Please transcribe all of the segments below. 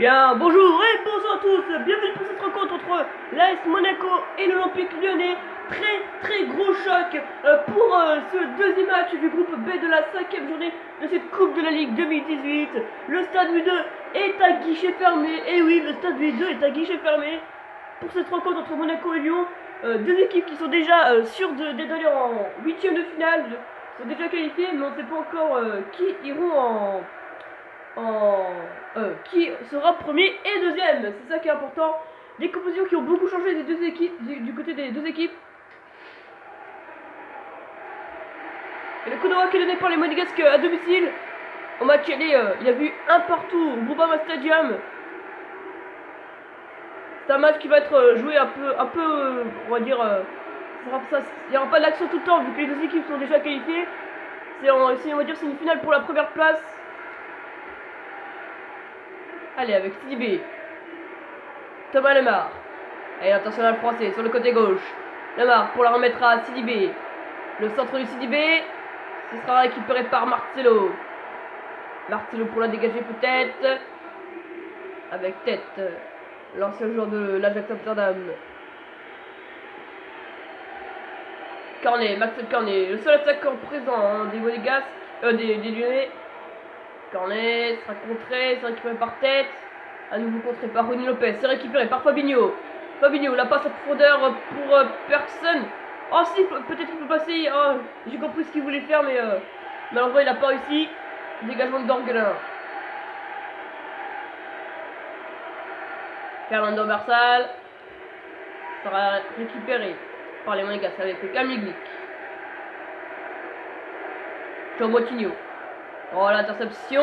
Bien, bonjour et bonjour à tous, bienvenue pour cette rencontre entre l'AS Monaco et l'Olympique Lyonnais. Très gros choc pour ce deuxième match du groupe B de la 5e journée de cette Coupe de la Ligue 2018. Le stade Louis II est à guichet fermé, et oui, le stade Louis II est à guichet fermé pour cette rencontre entre Monaco et Lyon. Deux équipes qui sont déjà sûres d'être allées en 8e de finale, sont déjà qualifiées, mais on ne sait pas encore qui iront qui sera premier et deuxième. C'est ça qui est important. Des compositions qui ont beaucoup changé des deux équipes, du côté des deux équipes. Et le coup de qui est donné par les Monégasques à domicile. Au match aller, il a vu un partout au Groupama Stadium. C'est un match qui va être joué un peu on va dire, il n'y aura pas d'action tout le temps vu que les deux équipes sont déjà qualifiées. On va dire c'est une finale pour la première place. Allez, avec Sidibé. Thomas Lemar. Allez, international français sur le côté gauche. Lemar pour la remettre à Sidibé. Le centre du Sidibé. Ce sera récupéré par Marcelo. Marcelo pour la dégager peut-être. Avec tête. L'ancien joueur de l'Ajax Amsterdam. Cornet, Maxel Cornet. Le seul attaquant présent des Monégasques. Des Lyonnais. Cornet sera contré, c'est récupéré par tête. À nouveau contré par Rony Lopez, c'est récupéré par Fabinho. Fabinho, la passe à profondeur pour Persson. Oh si, peut-être qu'il peut passer. Oh, j'ai compris ce qu'il voulait faire, mais malheureusement il n'a pas réussi. Dégagement de Gorgelin. Fernando Marsal sera récupéré par les Monégasques avec le Kamil. Jean Boitigno. Oh, l'interception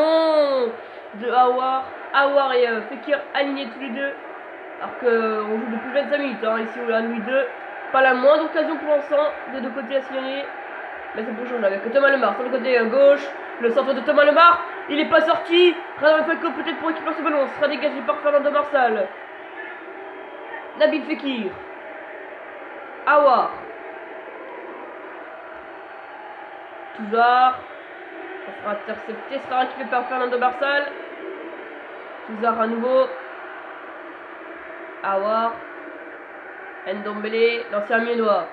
de Aouar et Fekir alignés tous les deux. Alors qu'on joue depuis 25 minutes ici au Louis II. Pas la moindre occasion pour l'instant des deux côtés à signaler. Mais c'est pour changer avec Thomas Lemar sur le côté gauche. Le centre de Thomas Lemar. Il n'est pas sorti. Radamel Falcao peut-être pour récupérer ce ballon. Sera dégagé par Fernando Marsal. Nabil Fekir. Aouar. Touzard. Ça sera intercepté, sera récupéré par Fernando Marsal. Touzard à nouveau. Aouar. Ndombele, l'ancien Miennois.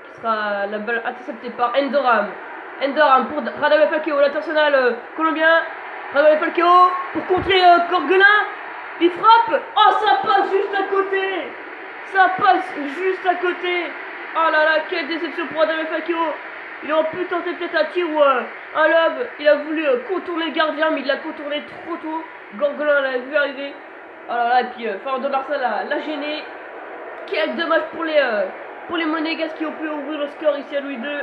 Qui sera la balle interceptée par Endoram. Endoram pour Radamel Falcao, l'international colombien. Radamel Falcao pour contrer Gorgelin. Il frappe. Oh, ça passe juste à côté. Ça passe juste à côté. Oh là là, quelle déception pour Radamel Falcao. Il aurait pu tenter peut-être un tir ou un lob. Il a voulu contourner le gardien, mais il l'a contourné trop tôt. Gorgelin l'a vu arriver. Alors là, et puis Fernando Marsal l'a gêné. Quel dommage pour les Monégasques qui ont pu ouvrir le score ici à Louis II.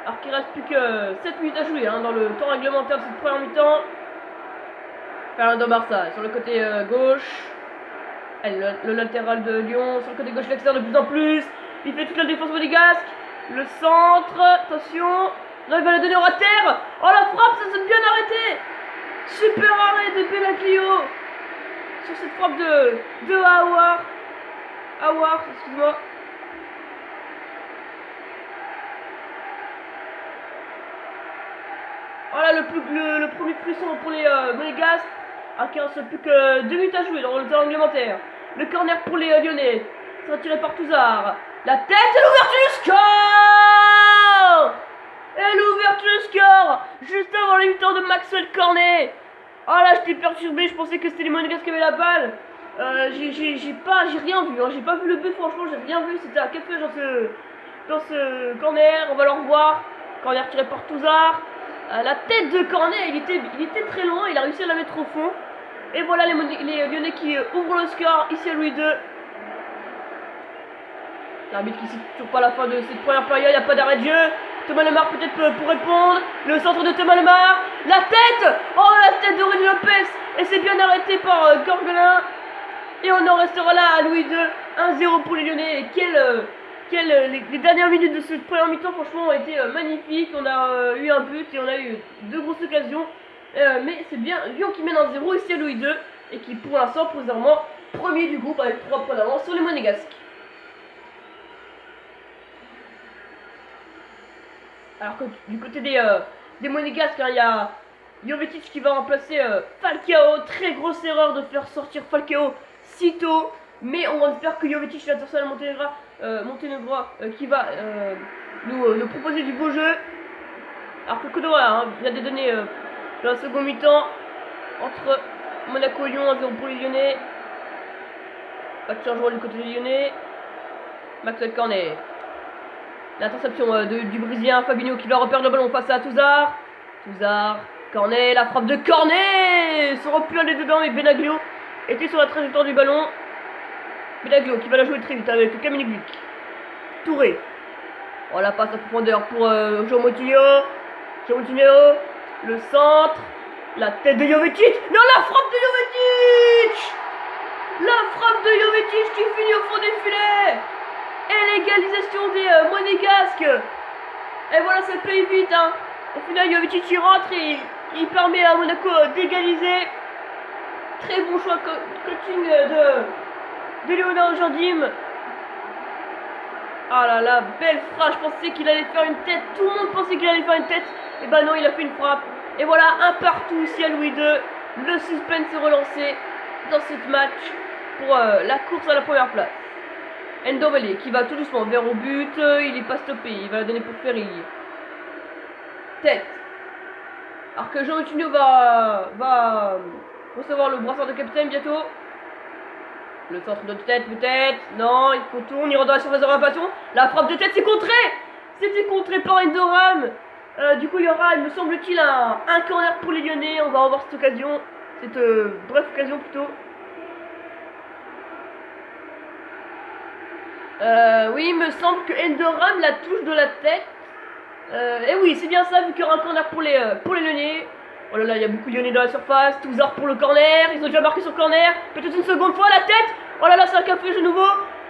Alors qu'il reste plus que 7 minutes à jouer dans le temps réglementaire de cette première mi-temps. Fernando Marsal sur le côté gauche. Allez, le latéral de Lyon sur le côté gauche, l'extérieur de plus en plus. Il fait toute la défense monégasque. Le centre, attention. Non, il va la donner au rater. Oh, la frappe, ça s'est bien arrêté. Super arrêt de Benaglio. Sur cette frappe de Aouar, excuse-moi. Voilà le premier frisson pour les Monégasques. Alors qu'il ne reste plus que 2 minutes à jouer dans le temps réglementaire. Le corner pour les Lyonnais. C'est retiré par Touzard. La tête et l'ouverture du score. Et l'ouverture du score juste avant la mi-temps de Maxwell Cornet. Oh là, j'étais perturbé, je pensais que c'était les Monégasques qui avaient la balle. J'ai rien vu, j'ai pas vu le but, franchement, j'ai rien vu. C'était à quelque chose dans ce corner. On va le revoir. Corner tiré par Touzard. La tête de Cornet, il était très loin, il a réussi à la mettre au fond. Et voilà les Lyonnais qui ouvrent le score ici à Louis II. L'arbitre qui ne siffle toujours pas la fin de cette première période, il n'y a pas d'arrêt de jeu. Thomas Lemar peut-être pour répondre. Le centre de Thomas Lemar. La tête. Oh, la tête de Rony Lopez. Et c'est bien arrêté par Gorgelin. Et on en restera là à Louis II. 1-0 pour les Lyonnais. Et les dernières minutes de cette première mi-temps, franchement, ont été magnifiques. On a eu un but et on a eu 2 grosses occasions. Mais c'est bien Lyon qui mène 1-0 ici à Louis II. Et qui pour l'instant, provisoirement, premier du groupe avec 3 points d'avance sur les Monégasques. Alors que du côté des Monégasques, il y a Jovetic qui va remplacer Falcao. Très grosse erreur de faire sortir Falcao si tôt. Mais on espère que Jovetic, l'international Monténégro, qui va nous proposer du beau jeu. Alors que Kodora vient de donner dans la seconde mi-temps entre Monaco et Lyon, 1-0 pour les Lyonnais. Pas de changement du côté des Lyonnais. Maxwell Cornet. L'interception du Brésilien Fabinho qui va reperdre le ballon face à Touzard. Touzard, Cornet, la frappe de Cornet. Ça aurait pu aller dedans, mais Benaglio était sur la trajectoire du ballon. Benaglio qui va la jouer très vite avec Kamil Glik. Touré. Oh, la passe à profondeur pour João Moutinho. João Moutinho. Le centre. La tête de Jovetic. Non, la frappe de Jovetic. La frappe de Jovetic qui finit au fond des filets. Et l'égalisation des Monégasques. Et voilà, ça paye vite. Au final, Jovetic il rentre et il permet à Monaco d'égaliser. Très bon choix coaching de Léonard Jardim. Ah là là, belle frappe. Je pensais qu'il allait faire une tête. Tout le monde pensait qu'il allait faire une tête. Et bah non, il a fait une frappe. Et voilà, un partout ici à Louis II. Le suspense est relancé dans ce match pour la course à la première place. Ndombele qui va tout doucement vers au but. Il n'est pas stoppé. Il va la donner pour Ferry. Tête. Alors que João Moutinho va recevoir le brassard de capitaine bientôt. Le centre de tête peut-être. Non, il contourne, il rentre dans la surface de réparation. La frappe de tête, c'est contré. C'était contré par Endoram. Du coup, il y aura, il me semble-t-il, un corner pour les Lyonnais. On va revoir cette occasion. Cette brève occasion plutôt. Oui, il me semble que Endoram la touche de la tête. Et oui, c'est bien ça, vu qu'il y aura un corner pour les Lyonnais. Oh là là, il y a beaucoup de Lyonnais dans la surface. Touzard pour le corner. Ils ont déjà marqué sur corner. Peut-être une seconde fois, la tête. Oh là là, c'est un café de nouveau.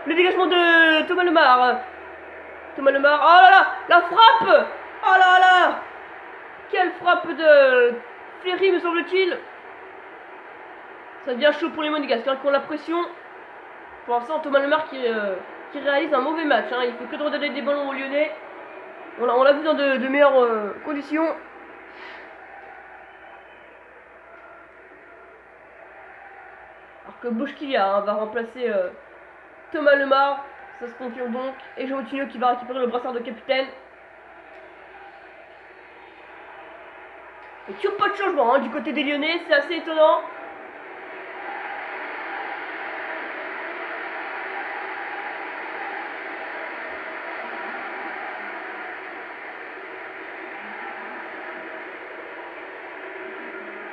Le dégagement de Thomas Lemar. Thomas Lemar. Oh là là, la frappe. Oh là là. Quelle frappe de Ferry, me semble-t-il. Ça devient chaud pour les Monégasques, qui ont la pression. Pour l'instant, Thomas Lemar qui réalise un mauvais match. Il fait que de redonner des ballons aux Lyonnais. On l'a vu dans de meilleures conditions. Alors que Boschkilia va remplacer Thomas Lemar. Ça se confirme donc. Et João Moutinho qui va récupérer le brassard de capitaine. Et toujours pas de changement du côté des Lyonnais. C'est assez étonnant.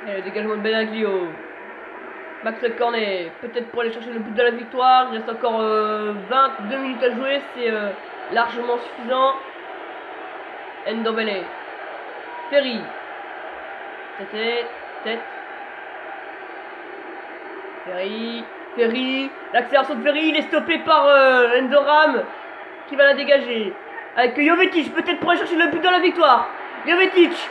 Et le dégagement de Benaglio. Maxwell Cornet, peut-être pour aller chercher le but de la victoire. Il reste encore 22 minutes à jouer, c'est largement suffisant. Ndombele. Ferry. Tête. Ferry. L'accélération de Ferry, il est stoppé par Endoram qui va la dégager. Avec Jovetic, peut-être pour aller chercher le but de la victoire. Jovetic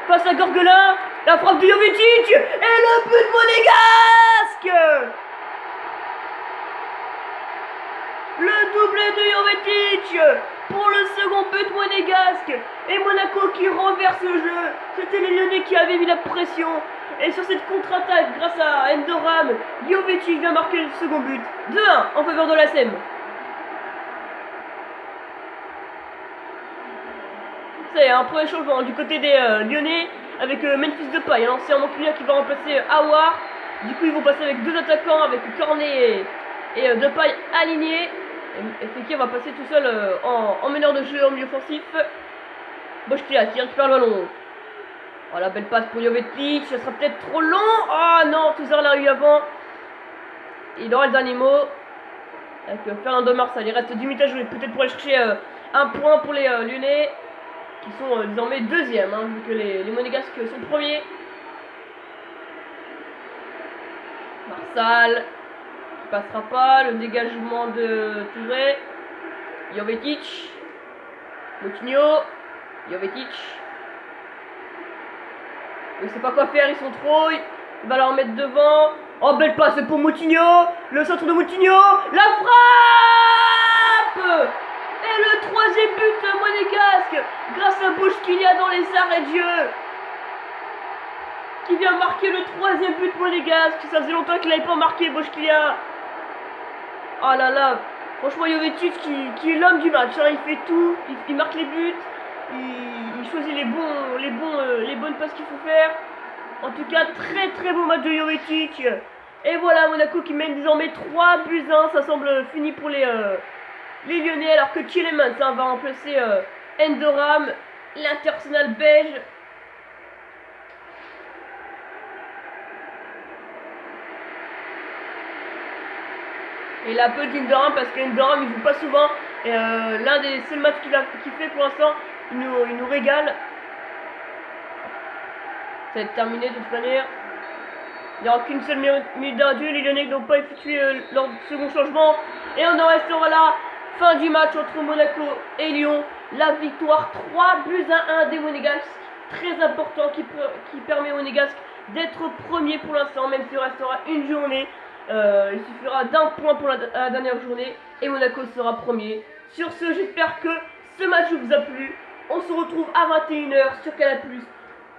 face à Gorgelin. La frappe de Jovetic. Et le but monégasque. Le doublé de Jovetic pour le second but monégasque. Et Monaco qui renverse le jeu. C'était les Lyonnais qui avaient mis la pression. Et sur cette contre-attaque, grâce à Endoram, Jovetic vient marquer le second but. 2-1 en faveur de l'ASM. C'est un premier changement du côté des Lyonnais avec Memphis Depay, l'ancien Montpellier qui va remplacer Aouar. Du coup, ils vont passer avec deux attaquants, avec Cornet et Depay alignés. Et Fekir va passer tout seul en meneur de jeu, en milieu offensif. Boschkilia qui récupère le ballon. Oh, la belle passe pour Jovetic, ça sera peut-être trop long. Oh non, Touzard l'a eu avant. Il aura le dernier mot. Avec Fernando Marsal, il reste 10 minutes à jouer, peut-être pour aller chercher un point pour les Lyonnais. Qui sont désormais deuxièmes, vu que les Monégasques sont premiers. Marsal, qui passera pas, le dégagement de Touré. Jovetic, Moutinho, Jovetic. Il sait pas quoi faire, ils sont trop. Il va leur mettre devant. Oh, belle passe pour Moutinho. Le centre de Moutinho. La frappe. Et le troisième but monégasque grâce à Boschkilia dans les arrêts de jeu. qui vient marquer le 3e but monégasque. Ça faisait longtemps qu'il n'avait pas marqué, Boškila. Oh là là, franchement Jovetic qui est l'homme du match, hein. Il fait tout, il marque les buts, il choisit les bonnes passes qu'il faut faire. En tout cas, très bon match de Jovetic. Et voilà, Monaco qui mène désormais 3-1. Ça semble fini pour les Lyonnais, alors que Tielemans va remplacer Endoram, l'international belge. Et la peu d'Endoram parce qu'Endoram il joue pas souvent. Et l'un des seuls matchs qu'il fait pour l'instant, il nous régale. Ça va être terminé de toute manière. Il n'y aura qu'une seule minute d'adieu. Les Lyonnais n'ont pas effectué leur second changement. Et on en restera là. Fin du match entre Monaco et Lyon. La victoire 3-1 des Monégasques. Très important qui permet aux Monégasques d'être premier pour l'instant. Même s'il restera une journée. Il suffira d'un point pour la dernière journée. Et Monaco sera premier. Sur ce, j'espère que ce match vous a plu. On se retrouve à 21 h sur Canal+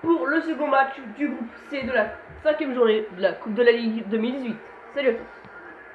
pour le second match du groupe C de la 5e journée de la Coupe de la Ligue 2018. Salut à tous.